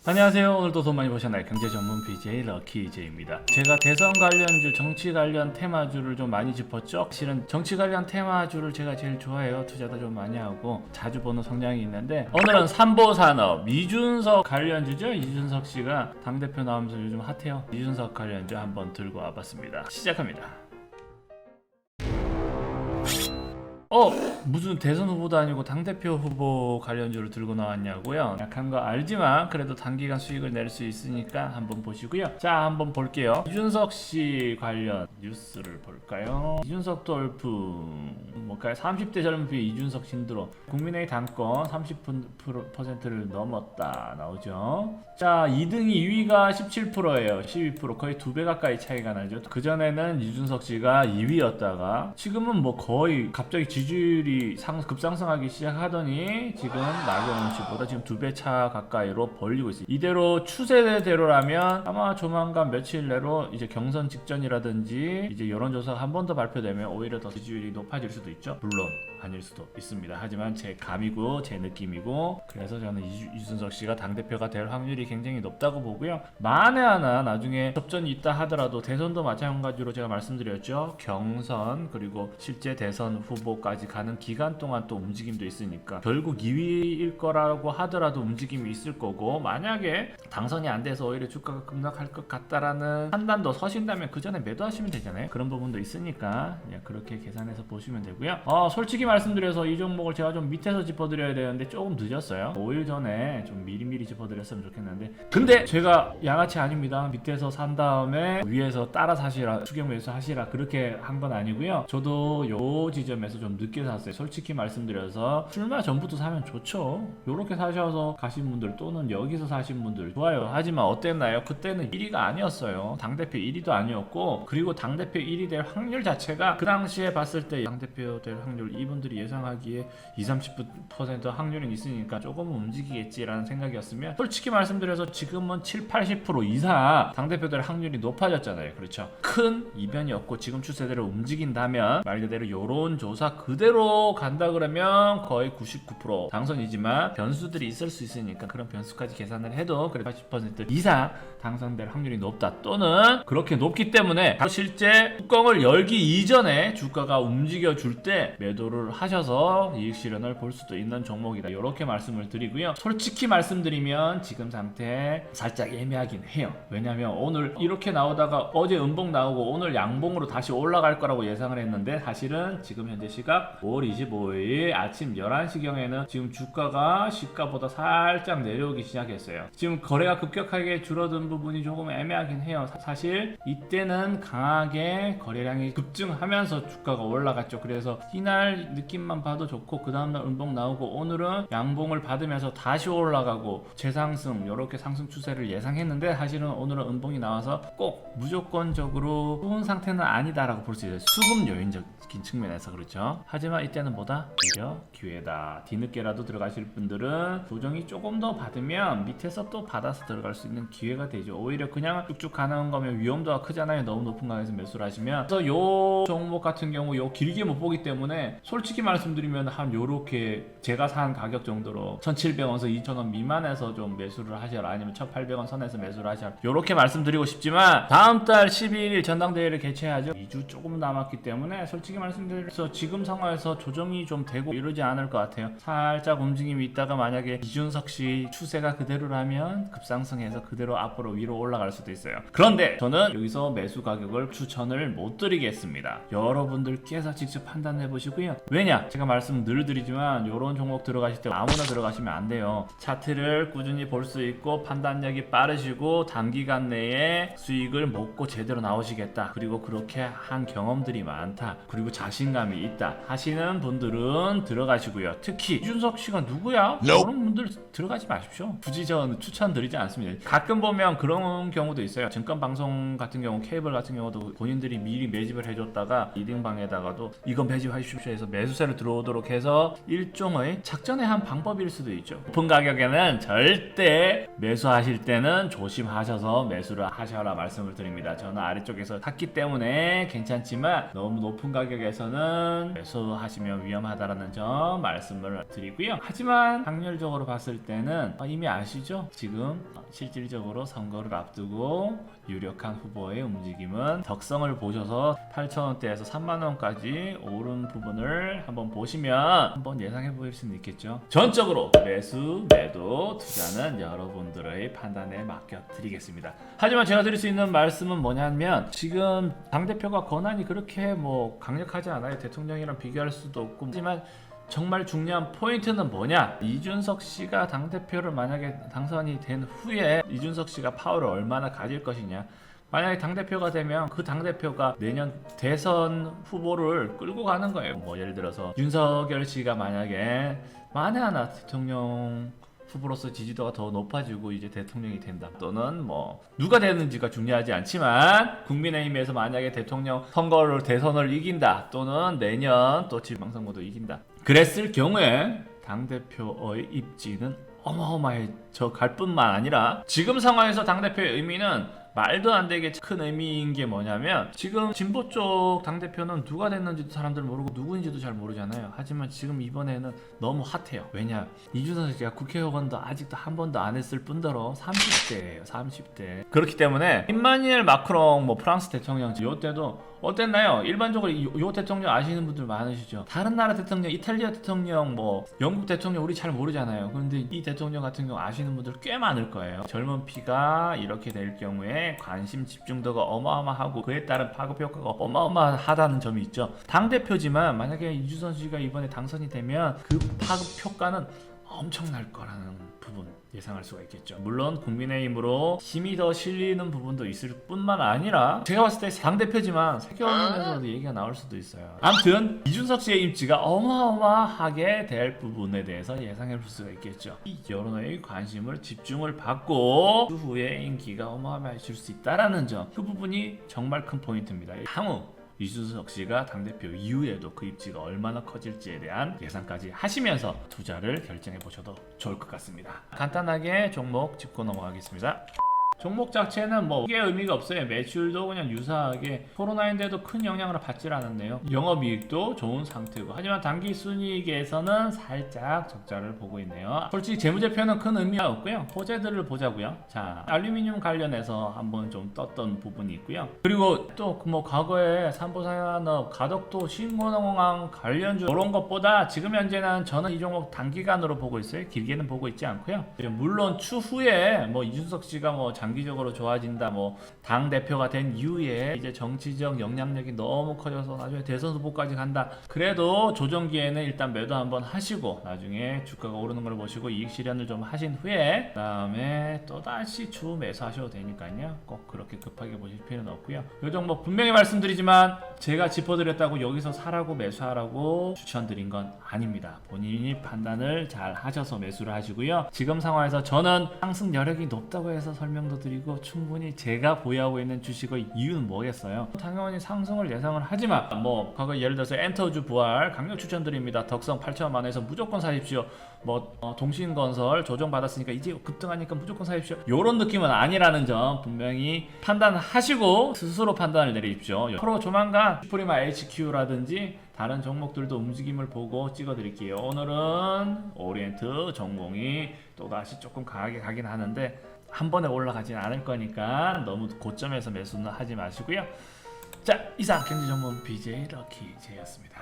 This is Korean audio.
안녕하세요. 오늘도 돈 많이 버셨나요? 경제 전문 BJ 럭키제이입니다. 제가 대선 관련주, 정치 관련 테마주를 좀 많이 짚었죠. 실은 정치 관련 테마주를 제가 제일 좋아해요. 투자도 좀 많이 하고 자주 보는 성향이 있는데, 오늘은 삼보산업 이준석 관련주죠. 이준석 씨가 당대표 나오면서 요즘 핫해요. 이준석 관련주 한번 들고 와봤습니다. 시작합니다. 무슨 대선 후보도 아니고 당대표 후보 관련주를 들고 나왔냐고요? 약한 거 알지만 그래도 단기간 수익을 낼 수 있으니까 한번 보시고요. 자, 한번 볼게요. 이준석 씨 관련 뉴스를 볼까요? 이준석 돌풍 뭘까요? 30대 젊은피 이준석 신드롬, 국민의 당권 30%를 넘었다 나오죠. 자, 2등이 2위가 17%예요. 12%, 거의 2배 가까이 차이가 나죠. 그전에는 이준석 씨가 2위였다가 지금은 뭐 거의 갑자기 지지율이 급상승하기 시작하더니 지금 나경원 씨보다 지금 2배 차 가까이로 벌리고 있어요. 이대로 추세대로라면 아마 조만간 며칠 내로 이제 경선 직전이라든지 이제 여론조사가 한 번 더 발표되면 오히려 더 지지율이 높아질 수도 있죠. 물론 아닐 수도 있습니다. 하지만 제 감이고 제 느낌이고, 그래서 저는 이준석 씨가 당대표가 될 확률이 굉장히 높다고 보고요. 만에 하나 나중에 접전이 있다 하더라도 대선도 마찬가지로 제가 말씀드렸죠. 경선 그리고 실제 대선 후보까지 가는 기간 동안 또 움직임도 있으니까 결국 2위일 거라고 하더라도 움직임이 있을 거고, 만약에 당선이 안 돼서 오히려 주가가 급락할 것 같다라는 판단도 서신다면 그 전에 매도하시면 되잖아요. 그런 부분도 있으니까 그냥 그렇게 계산해서 보시면 되고요. 솔직히 말씀드려서 이 종목을 제가 좀 밑에서 짚어드려야 되는데 조금 늦었어요. 5일 전에 좀 미리미리 짚어드렸으면 좋겠는데, 근데 제가 양아치 아닙니다. 밑에서 산 다음에 위에서 따라 사시라, 추격 매수 하시라 그렇게 한 건 아니고요. 저도 요 지점에서 좀 늦게 샀어요. 솔직히 말씀드려서 출마 전부터 사면 좋죠. 요렇게 사셔서 가신 분들 또는 여기서 사신 분들 좋아요. 하지만 어땠나요? 그때는 1위가 아니었어요. 당대표 1위도 아니었고, 그리고 당대표 1위 될 확률 자체가 그 당시에 봤을 때 당대표 될 확률, 이분들이 예상하기에 20-30% 확률은 있으니까 조금은 움직이겠지라는 생각이었으면, 솔직히 말씀드려서 지금은 7-80% 이상 당대표 될 확률이 높아졌잖아요. 그렇죠? 큰 이변이 없고 지금 추세대로 움직인다면 말 그대로 여론조사 그대로 간다 그러면 거의 99% 당선이지만 변수들이 있을 수 있으니까 그런 변수까지 계산을 해도 그래 80% 이상 당선될 확률이 높다, 또는 그렇게 높기 때문에 실제 뚜껑을 열기 이전에 주가가 움직여 줄 때 매도를 하셔서 이익 실현을 볼 수도 있는 종목이다, 이렇게 말씀을 드리고요. 솔직히 말씀드리면 지금 상태 살짝 애매하긴 해요. 왜냐면 오늘 이렇게 나오다가 어제 음봉 나오고 오늘 양봉으로 다시 올라갈 거라고 예상을 했는데, 사실은 지금 현재 시각 5월 25일 아침 11시경에는 지금 주가가 시가보다 살짝 내려오기 시작했어요. 지금 거래가 급격하게 줄어든 부분이 조금 애매하긴 해요. 사실 이때는 강하게 거래량이 급증하면서 주가가 올라갔죠. 그래서 이날 느낌만 봐도 좋고 그 다음날 음봉 나오고, 오늘은 양봉을 받으면서 다시 올라가고 재상승, 이렇게 상승 추세를 예상했는데 사실은 오늘은 음봉이 나와서 꼭 무조건적으로 좋은 상태는 아니다라고 볼 수 있어요. 수급 요인적인 측면에서 그렇죠. 하지만 이때는 뭐다? 오히려 기회다. 뒤늦게라도 들어가실 분들은 조정이 조금 더 받으면 밑에서 또 받아서 들어갈 수 있는 기회가 되죠. 오히려 그냥 쭉쭉 가는 거면 위험도가 크잖아요. 너무 높은 가격에서 매수를 하시면. 그래서 요 종목 같은 경우 요 길게 못 보기 때문에 솔직히 말씀드리면 한 요렇게 제가 산 가격 정도로 1,700원에서 2,000원 미만에서 좀 매수를 하셔라, 아니면 1,800원 선에서 매수를 하셔라, 요렇게 말씀드리고 싶지만 다음 달 11일 전당대회를 개최하죠. 2주 조금 남았기 때문에 솔직히 말씀드려서 지금 상황에서 조정이 좀 되고 이러지 않을 것 같아요. 살짝 움직임이 있다가 만약에 이준석 씨 추세가 그대로라면 급상승해서 그대로 앞으로 위로 올라갈 수도 있어요. 그런데 저는 여기서 매수 가격을 추천을 못 드리겠습니다. 여러분들께서 직접 판단해 보시고요. 왜냐? 제가 말씀 늘 드리지만 이런 종목 들어가실 때 아무나 들어가시면 안 돼요. 차트를 꾸준히 볼 수 있고 판단력이 빠르시고 단기간 내에 수익을 먹고 제대로 나오시겠다, 그리고 그렇게 한 경험들이 많다, 그리고 자신감이 있다 하시는 분들은 들어가시고요. 특히 이준석 씨가 누구야? 그런 분들 들어가지 마십시오. 굳이 저는 추천드리지 않습니다. 가끔 보면 그런 경우도 있어요. 증권방송 같은 경우, 케이블 같은 경우도 본인들이 미리 매집을 해줬다가 리딩방에다가도 이건 매집하십시오 해서 매수세를 들어오도록 해서 일종의 작전의 한 방법일 수도 있죠. 높은 가격에는 절대 매수하실 때는 조심하셔서 매수를 하셔라 말씀을 드립니다. 저는 아래쪽에서 샀기 때문에 괜찮지만 너무 높은 가격에서는 매수 매수하시면 위험하다라는 점 말씀을 드리고요. 하지만 확률적으로 봤을 때는 이미 아시죠? 지금 실질적으로 선거를 앞두고 유력한 후보의 움직임은 덕성을 보셔서 8,000원대에서 3만원까지 오른 부분을 한번 보시면 한번 예상해 보실 수는 있겠죠. 전적으로 매수, 매도, 투자는 여러분들의 판단에 맡겨드리겠습니다. 하지만 제가 드릴 수 있는 말씀은 뭐냐면 지금 당대표가 권한이 그렇게 뭐 강력하지 않아요. 대통령이랑 비교할 수도 없고. 하지만 정말 중요한 포인트는 뭐냐? 이준석 씨가 당대표를 만약에 당선이 된 후에 이준석 씨가 파워를 얼마나 가질 것이냐? 만약에 당대표가 되면 그 당대표가 내년 대선 후보를 끌고 가는 거예요. 뭐 예를 들어서 윤석열 씨가 만약에 만에 하나 대통령 후보로서 지지도가 더 높아지고 이제 대통령이 된다. 또는 뭐 누가 되는지가 중요하지 않지만 국민의힘에서 만약에 대통령 선거를 대선을 이긴다. 또는 내년 또 지방선거도 이긴다. 그랬을 경우에 당대표의 입지는 어마어마해져 갈 뿐만 아니라 지금 상황에서 당대표의 의미는 말도 안 되게 큰 의미인 게 뭐냐면 지금 진보 쪽 당대표는 누가 됐는지도 사람들 모르고 누구인지도 잘 모르잖아요. 하지만 지금 이번에는 너무 핫해요. 왜냐? 이준석 씨가 국회의원도 아직도 한 번도 안 했을 뿐더러 30대예요. 30대. 그렇기 때문에 임마누엘 마크롱 뭐 프랑스 대통령 이때도 어땠나요? 일반적으로 요 대통령 아시는 분들 많으시죠? 다른 나라 대통령, 이탈리아 대통령, 뭐 영국 대통령 우리 잘 모르잖아요. 그런데 이 대통령 같은 경우 아시는 분들 꽤 많을 거예요. 젊은 피가 이렇게 될 경우에 관심 집중도가 어마어마하고 그에 따른 파급 효과가 어마어마하다는 점이 있죠. 당대표지만 만약에 이준석 씨가 이번에 당선이 되면 그 파급 효과는 엄청날 거라는 부분 예상할 수가 있겠죠. 물론 국민의힘으로 힘이 더 실리는 부분도 있을 뿐만 아니라 제가 봤을 때 당대표지만 세계언론에서도 얘기가 나올 수도 있어요. 아무튼 이준석 씨의 입지가 어마어마하게 될 부분에 대해서 예상해 볼 수가 있겠죠. 이 여론의 관심을 집중을 받고 후에 인기가 어마어마해질 수 있다라는 점, 그 부분이 정말 큰 포인트입니다. 향후 이준석 씨가 당대표 이후에도 그 입지가 얼마나 커질지에 대한 예상까지 하시면서 투자를 결정해 보셔도 좋을 것 같습니다. 간단하게 종목 짚고 넘어가겠습니다. 종목 자체는 뭐 크게 의미가 없어요. 매출도 그냥 유사하게 코로나인데도 큰 영향을 받질 않았네요. 영업이익도 좋은 상태고, 하지만 당기순이익에서는 살짝 적자를 보고 있네요. 솔직히 재무제표는 큰 의미가 없고요. 호재들을 보자고요. 자, 알루미늄 관련해서 한번 좀 떴던 부분이 있고요. 그리고 또 뭐 과거에 삼보산업, 가덕도, 신공항 관련주 이런 것보다 지금 현재는 저는 이 종목 단기간으로 보고 있어요. 길게는 보고 있지 않고요. 물론 추후에 뭐 이준석 씨가 뭐 장기적으로 좋아진다, 뭐 당 대표가 된 이후에 이제 정치적 영향력이 너무 커져서 나중에 대선 후보까지 간다. 그래도 조정기에는 일단 매도 한번 하시고 나중에 주가가 오르는 걸 보시고 이익 실현을 좀 하신 후에 그다음에 또 다시 추후 매수하셔도 되니까요. 꼭 그렇게 급하게 보실 필요는 없고요. 요 정도 분명히 말씀드리지만 제가 짚어드렸다고 여기서 사라고 매수하라고 추천드린 건 아닙니다. 본인이 판단을 잘 하셔서 매수를 하시고요. 지금 상황에서 저는 상승 여력이 높다고 해서 설명도 드리고 충분히 제가 보유하고 있는 주식의 이유는 뭐겠어요? 당연히 상승을 예상을 하지만 뭐 과거 예를 들어서 엔터주 부활 강력 추천드립니다. 덕성 8,000만원에서 무조건 사십시오. 뭐 동신건설 조정받았으니까 이제 급등하니까 무조건 사십시오. 요런 느낌은 아니라는 점 분명히 판단하시고 스스로 판단을 내리십시오. 앞으로 조만간 슈프리마 HQ라든지 다른 종목들도 움직임을 보고 찍어드릴게요. 오늘은 오리엔트 전공이 또다시 조금 강하게 가긴 하는데 한 번에 올라가진 않을 거니까 너무 고점에서 매수는 하지 마시고요. 자, 이상 경제전문 BJ 럭키제이였습니다.